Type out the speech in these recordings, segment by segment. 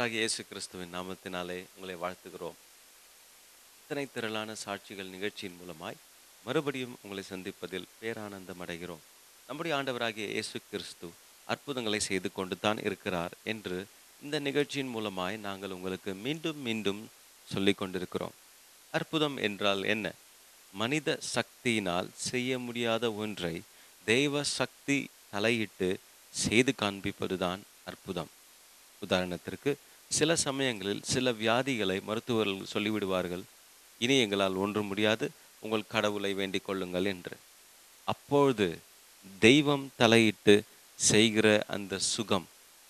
ஆண்டவராகிய இயேசு கிறிஸ்துவின் நாமத்தினாலே உங்களை வாழ்த்துகிறோம். இத்தனை திரளான சாட்சிகள் நிகழ்ச்சியின் மூலமாய் மறுபடியும் உங்களை சந்திப்பதில் பேரானந்தம் அடைகிறோம். நம்முடைய ஆண்டவராகிய இயேசு கிறிஸ்து அற்புதங்களை செய்து கொண்டு தான் இருக்கிறார் என்று இந்த நிகழ்ச்சியின் மூலமாய் நாங்கள் உங்களுக்கு மீண்டும் மீண்டும் சொல்லிக் கொண்டிருக்கிறோம். அற்புதம் என்றால் என்ன? மனித சக்தியினால் செய்ய முடியாத ஒன்றை தெய்வ சக்தி தலையிட்டு செய்து காண்பிப்பதுதான் அற்புதம். உதாரணத்திற்கு, சில சமயங்களில் சில வியாதிகளை மருத்துவர்கள் சொல்லிவிடுவார்கள், இனி எங்களால் ஒன்றும் முடியாது, உங்கள் கடவுளை வேண்டிக் கொள்ளுங்கள் என்று. அப்பொழுது தெய்வம் தலையிட்டு செய்கிற அந்த சுகம்,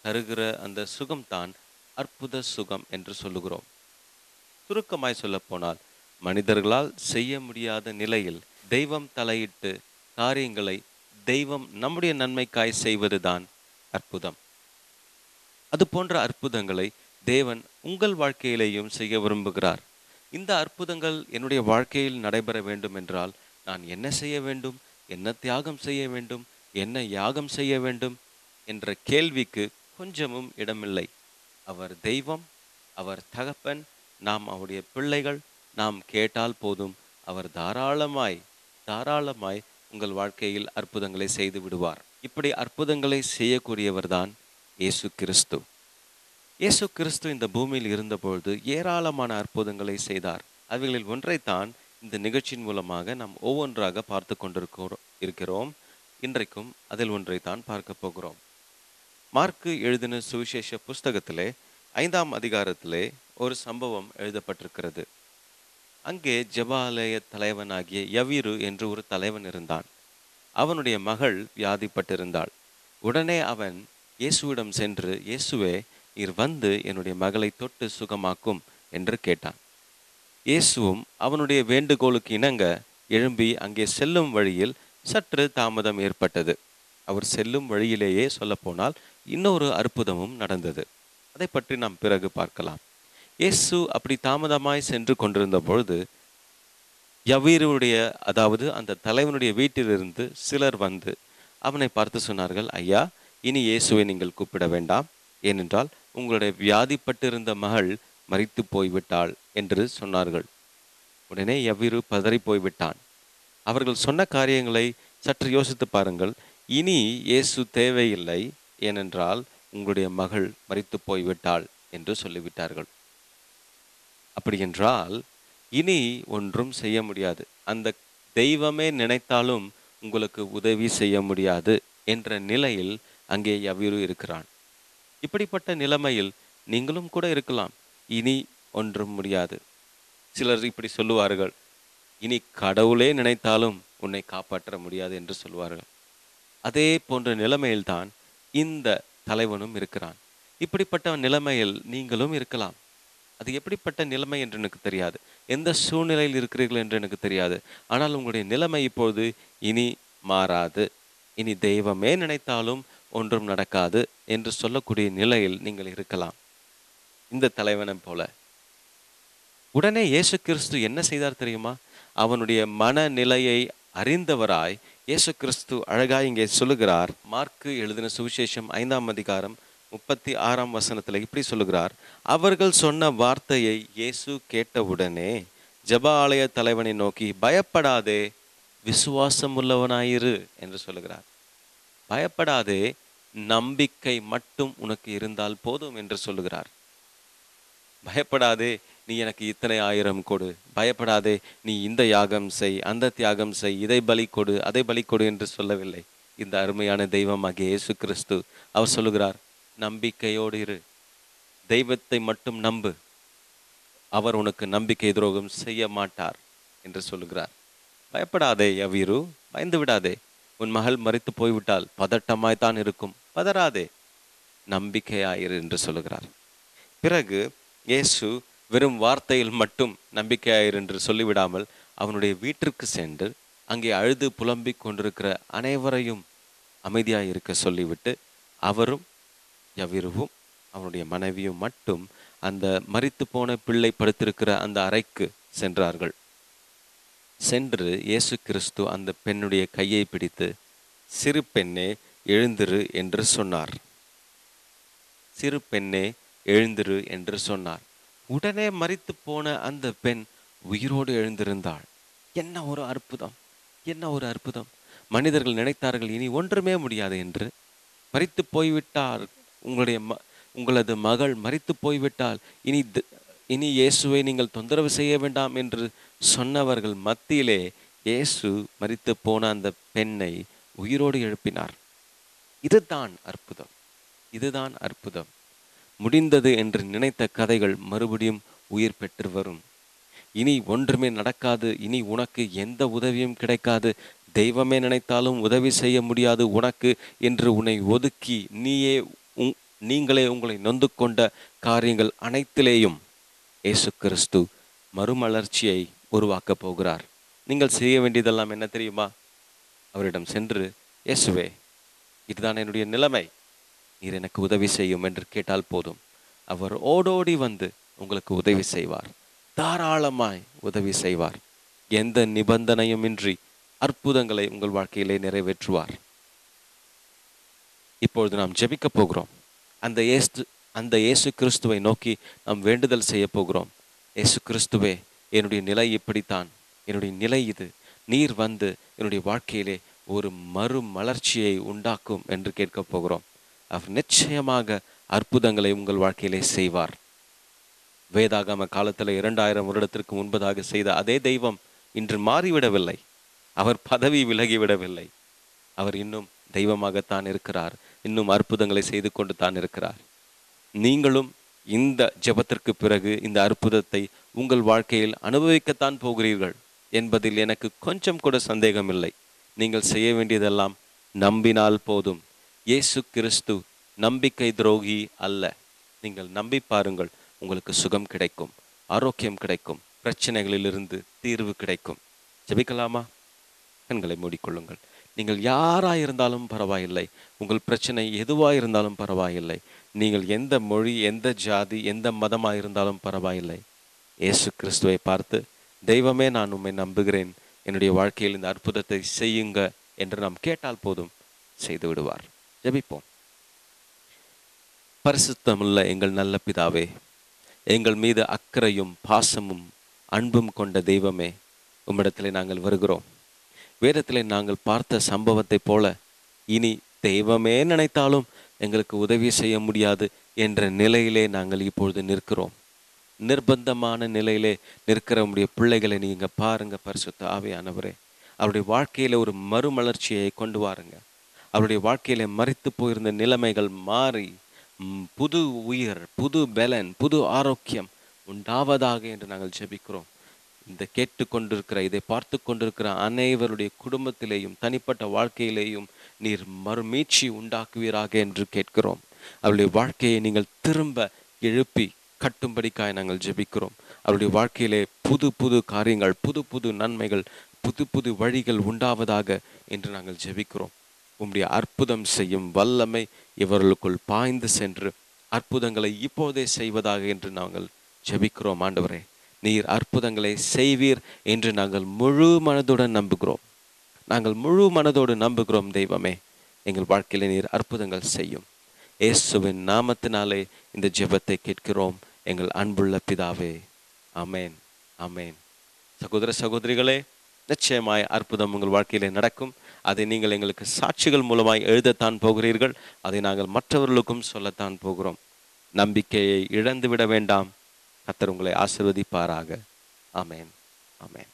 தருகிற அந்த சுகம்தான் அற்புத சுகம் என்று சொல்லுகிறோம். சுருக்கமாய் சொல்லப்போனால், மனிதர்களால் செய்ய முடியாத நிலையில் தெய்வம் தலையிட்டு காரியங்களை தெய்வம் நம்முடைய நன்மைக்காய் செய்வதுதான் அற்புதம். அது போன்ற அற்புதங்களை தேவன் உங்கள் வாழ்க்கையிலேயும் செய்ய விரும்புகிறார். இந்த அற்புதங்கள் என்னுடைய வாழ்க்கையில் நடைபெற வேண்டும் என்றால் நான் என்ன செய்ய வேண்டும், என்ன தியாகம் செய்ய வேண்டும், என்ன யாகம் செய்ய வேண்டும் என்ற கேள்விக்கு கொஞ்சமும் இடமில்லை. அவர் தெய்வம், அவர் தகப்பன், நாம் அவருடைய பிள்ளைகள். நாம் கேட்டால் போதும், அவர் தாராளமாய் தாராளமாய் உங்கள் வாழ்க்கையில் அற்புதங்களை செய்து விடுவார். இப்படி அற்புதங்களை செய்யக்கூடியவர்தான் இயேசு கிறிஸ்து. இயேசு கிறிஸ்து இந்த பூமியில் இருந்தபொழுது ஏராளமான அற்புதங்களை செய்தார். அவைகளில் ஒன்றைத்தான் இந்த நிகழ்ச்சியின் மூலமாக நாம் ஒவ்வொன்றாக பார்த்து இருக்கிறோம். இன்றைக்கும் அதில் ஒன்றைத்தான் பார்க்க போகிறோம். மார்க்கு எழுதின சுவிசேஷ புஸ்தகத்திலே 5ஆம் அதிகாரத்திலே ஒரு சம்பவம் எழுதப்பட்டிருக்கிறது. அங்கே ஜெபாலய தலைவனாகிய யவீரு என்று ஒரு தலைவன் இருந்தான். அவனுடைய மகள் வியாதிப்பட்டிருந்தாள். உடனே அவன் இயேசுவிடம் சென்று, இயேசுவே, நீர் வந்து என்னுடைய மகளை தொட்டு சுகமாக்கும் என்று கேட்டான். இயேசுவும் அவனுடைய வேண்டுகோளுக்கு இணங்க எழும்பி அங்கே செல்லும் வழியில் சற்று தாமதம் ஏற்பட்டது. அவர் செல்லும் வழியிலேயே சொல்லப்போனால் இன்னொரு அற்புதமும் நடந்தது. அதை பற்றி நாம் பிறகு பார்க்கலாம். இயேசு அப்படி தாமதமாய் சென்று கொண்டிருந்த பொழுது யவீருடைய, அதாவது அந்த தலைவனுடைய வீட்டிலிருந்து சிலர் வந்து அவனை பார்த்து சொன்னார்கள், ஐயா, இனி இயேசுவை நீங்கள் கூப்பிட வேண்டாம், ஏனென்றால் உங்களுடைய வியாதிப்பட்டிருந்த மகள் மரித்து போய்விட்டாள் என்று சொன்னார்கள். உடனே யவீரு பதறி போய்விட்டான். அவர்கள் சொன்ன காரியங்களை சற்று யோசித்து பாருங்கள். இனி இயேசு தேவையில்லை, ஏனென்றால் உங்களுடைய மகள் மரித்து போய்விட்டாள் என்று சொல்லிவிட்டார்கள். அப்படி என்றால் இனி ஒன்றும் செய்ய முடியாது, அந்த தெய்வமே நினைத்தாலும் உங்களுக்கு உதவி செய்ய முடியாது என்ற நிலையில் அங்கே யவீரு இருக்கிறான். இப்படிப்பட்ட நிலைமையில் நீங்களும் கூட இருக்கலாம். இனி ஒன்றும் முடியாது. சிலர் இப்படி சொல்லுவார்கள், இனி கடவுளே நினைத்தாலும் உன்னை காப்பாற்ற முடியாது என்று சொல்வார்கள். அதே போன்ற நிலைமையில்தான் இந்த தலைவனும் இருக்கிறான். இப்படிப்பட்ட நிலைமையில் நீங்களும் இருக்கலாம். அது எப்படிப்பட்ட நிலைமை என்று எனக்கு தெரியாது, எந்த சூழ்நிலையில் இருக்கிறீர்கள் என்று எனக்கு தெரியாது. ஆனால் உங்களுடைய நிலைமை இப்பொழுது இனி மாறாது, இனி தெய்வமே நினைத்தாலும் ஒன்றும் நடக்காது என்று சொல்லக்கூடிய நிலையில் நீங்கள் இருக்கலாம், இந்த தலைவனை போல. உடனே இயேசு கிறிஸ்து என்ன செய்தார் தெரியுமா? அவனுடைய மனநிலையை அறிந்தவராய் இயேசு கிறிஸ்து அழகாய் இங்கே சொல்லுகிறார். மார்க்கு எழுதின சுவிசேஷம் 5ஆம் அதிகாரம் 36ஆம் வசனத்தில் இப்படி சொல்லுகிறார். அவர்கள் சொன்ன வார்த்தையை இயேசு கேட்டவுடனே ஜெப ஆலய தலைவனை நோக்கி, பயப்படாதே, விசுவாசம் உள்ளவனாயிரு என்று சொல்லுகிறார். பயப்படாதே, நம்பிக்கை மட்டும் உனக்கு இருந்தால் போதும் என்று சொல்லுகிறார். பயப்படாதே, நீ எனக்கு இத்தனை 1000 கொடு, பயப்படாதே, நீ இந்த யாகம் செய், அந்த தியாகம் செய், இதை பலி கொடு, அதை பலி கொடு என்று சொல்லவில்லை. இந்த அருமையான தெய்வமாகிய இயேசு கிறிஸ்து அவர் சொல்லுகிறார், நம்பிக்கையோடு இரு, தெய்வத்தை மட்டும் நம்பு, அவர் உனக்கு நம்பிக்கை துரோகம் செய்ய மாட்டார் என்று சொல்லுகிறார். பயப்படாதே யவீரு, பயந்து விடாதே. உன் மகள் மரித்து போய்விட்டால் பதட்டமாய்த்தான் இருக்கும், பதறாதே, நம்பிக்கையாயிரு என்று சொல்லுகிறார். பிறகு இயேசு வெறும் வார்த்தையில் மட்டும் நம்பிக்கையாயிரு என்று சொல்லிவிடாமல் அவனுடைய வீட்டிற்கு சென்று அங்கே அழுது புலம்பிக் கொண்டிருக்கிற அனைவரையும் அமைதியாயிருக்க சொல்லிவிட்டு அவரும் யவீருவும் அவனுடைய மனைவியும் மட்டும் அந்த மரித்து போன பிள்ளை படுத்திருக்கிற அந்த அறைக்கு சென்றார்கள். சென்று இயேசு கிறிஸ்து அந்த பெண்ணுடைய கையை பிடித்து, சிறு பெண்ணே எழுந்திரு என்று சொன்னார். சிறு பெண்ணே எழுந்திரு என்று சொன்னார். உடனே மரித்து போன அந்த பெண் உயிரோடு எழுந்திருந்தாள். என்ன ஒரு அற்புதம்! என்ன ஒரு அற்புதம்! மனிதர்கள் நினைத்தார்கள் இனி ஒன்றுமே முடியாது என்று. மரித்து போய்விட்டார், உங்களது மகள் மரித்து போய்விட்டால் இனி இயேசுவை நீங்கள் தொந்தரவு செய்ய வேண்டாம் என்று சொன்னவர்கள் மத்தியிலே இயேசு மரித்து போன அந்த பெண்ணை உயிரோடு எழுப்பினார். இதுதான் அற்புதம். இதுதான் அற்புதம். முடிந்தது என்று நினைத்த கதைகள் மறுபடியும் உயிர் பெற்று வரும். இனி ஒன்றுமே நடக்காது, இனி உனக்கு எந்த உதவியும் கிடைக்காது, தெய்வமே நினைத்தாலும் உதவி செய்ய முடியாது உனக்கு என்று உன்னை ஒதுக்கி நீங்களே உங்களை நொந்து கொண்ட காரியங்கள் அனைத்திலேயும் இயேசு கிறிஸ்து மறுமலர்ச்சியை உருவாக்கப் போகிறார். நீங்கள் செய்ய வேண்டியதெல்லாம் என்ன தெரியுமா? அவரிடம் சென்று, இயேசுவே, இதுதான் என்னுடைய நிலைமை, நீர் எனக்கு உதவி செய்யும் என்று கேட்டால் போதும். அவர் ஓடோடி வந்து உங்களுக்கு உதவி செய்வார். தாராளமாய் உதவி செய்வார். எந்த நிபந்தனையுமின்றி அற்புதங்களை உங்கள் வாழ்க்கையிலே நிறைவேற்றுவார். இப்பொழுது நாம் ஜெபிக்க போகிறோம். அந்த இயேசு கிறிஸ்துவை நோக்கி நாம் வேண்டுதல் செய்ய போகிறோம். இயேசு கிறிஸ்துவே, என்னுடைய நிலை இப்படித்தான், என்னுடைய நிலை இது, நீர் வந்து என்னுடைய வாழ்க்கையிலே ஒரு மறுமலர்ச்சியை உண்டாக்கும் என்று கேட்க போகிறோம். அவர் நிச்சயமாக அற்புதங்களை உங்கள் வாழ்க்கையிலே செய்வார். வேதாகம காலத்தில் 2000 வருடத்திற்கு முன்பதாக செய்த அதே தெய்வம் இன்று மாறிவிடவில்லை. அவர் பதவி விலகிவிடவில்லை. அவர் இன்னும் தெய்வமாகத்தான் இருக்கிறார். இன்னும் அற்புதங்களை செய்து கொண்டு தான் இருக்கிறார். நீங்களும் இந்த ஜெபத்திற்கு பிறகு இந்த அற்புதத்தை உங்கள் வாழ்க்கையில் அனுபவிக்கத்தான் போகிறீர்கள் என்பதில் எனக்கு கொஞ்சம் கூட சந்தேகம் இல்லை. நீங்கள் செய்ய வேண்டியதெல்லாம் நம்பினால் போதும். இயேசு கிறிஸ்து நம்பிக்கை துரோகி அல்ல. நீங்கள் நம்பி பாருங்கள், உங்களுக்கு சுகம் கிடைக்கும், ஆரோக்கியம் கிடைக்கும், பிரச்சனைகளிலிருந்து தீர்வு கிடைக்கும். ஜெபிக்கலாமா? கண்களை மூடிக்கொள்ளுங்கள். நீங்கள் யாராயிருந்தாலும் பரவாயில்லை, உங்கள் பிரச்சனை எதுவாயிருந்தாலும் பரவாயில்லை, நீங்கள் எந்த மொழி, எந்த ஜாதி, எந்த மதமாயிருந்தாலும் பரவாயில்லை, இயேசு கிறிஸ்துவை பார்த்து, தெய்வமே, நான் உம்மை நம்புகிறேன், என்னுடைய வாழ்க்கையில் இந்த அற்புதத்தை செய்யுங்க என்று நாம் கேட்டால் போதும், செய்து விடுவார். ஜெபிப்போம். பரிசுத்தமுள்ள எங்கள் நல்ல பிதாவே, எங்கள் மீது அக்கறையும் பாசமும் அன்பும் கொண்ட தெய்வமே, உம்மிடத்திலே நாங்கள் வருகிறோம். வேதத்திலே நாங்கள் பார்த்த சம்பவத்தை போல இனி தெய்வமே நினைத்தாலும் எங்களுக்கு உதவி செய்ய முடியாது என்ற நிலையிலே நாங்கள் இப்பொழுது நிற்கிறோம். நிர்பந்தமான நிலையிலே நிற்கிற உடைய பிள்ளைகளை நீங்க பாருங்க. பரிசுத்த ஆவியானவரே, அவருடைய வாழ்க்கையில ஒரு மறுமலர்ச்சியை கொண்டு வாருங்க. அவருடைய வாழ்க்கையில மரித்து போயிருந்த நிலைமைகள் மாறி புது உயிர், புது பலன், புது ஆரோக்கியம் உண்டாவதாக என்று நாங்கள் ஜெபிக்கிறோம். இந்த கேட்டுக்கொண்டிருக்கிற, இதை பார்த்து கொண்டிருக்கிற அனைவருடைய குடும்பத்திலேயும் தனிப்பட்ட வாழ்க்கையிலேயும் நீர் மறுமீட்சி உண்டாக்குவீராக என்று கேட்கிறோம். அவருடைய வாழ்க்கையை நீங்கள் திரும்ப எழுப்பி கட்டும்படிக்காய் நாங்கள் ஜெபிக்கிறோம். அவருடைய வாழ்க்கையிலே புது புது காரியங்கள், புது புது நன்மைகள், புது புது வழிகள் உண்டாவதாக என்று நாங்கள் ஜெபிக்கிறோம். உம்முடைய அற்புதம் செய்யும் வல்லமை இவர்களுக்குள் பாய்ந்து சென்று அற்புதங்களை இப்போதே செய்வதாக என்று நாங்கள் ஜெபிக்கிறோம். ஆண்டவரே, நீர் அற்புதங்களை செய்வீர் என்று நாங்கள் முழு மனதுடன் நம்புகிறோம். நாங்கள் முழு மனதோடு நம்புகிறோம். தெய்வமே, எங்கள் வாழ்க்கையில நீர் அற்புதங்கள் செய்யும். இயேசுவின் நாமத்தினாலே இந்த ஜெபத்தை கேட்கிறோம் எங்கள் அன்புள்ள பிதாவே. ஆமேன், ஆமேன். சகோதர சகோதரிகளே, நிச்சயமாய் அற்புதம் உங்கள் வாழ்க்கையிலே நடக்கும். அதை நீங்கள் எங்களுக்கு சாட்சிகள் மூலமாய் எழுதத்தான் போகிறீர்கள். அதை நாங்கள் மற்றவர்களுக்கும் சொல்லத்தான் போகிறோம். நம்பிக்கையை இழந்து விட வேண்டாம். கர்த்தர் உங்களை ஆசீர்வதிப்பாராக. ஆமேன், ஆமேன்.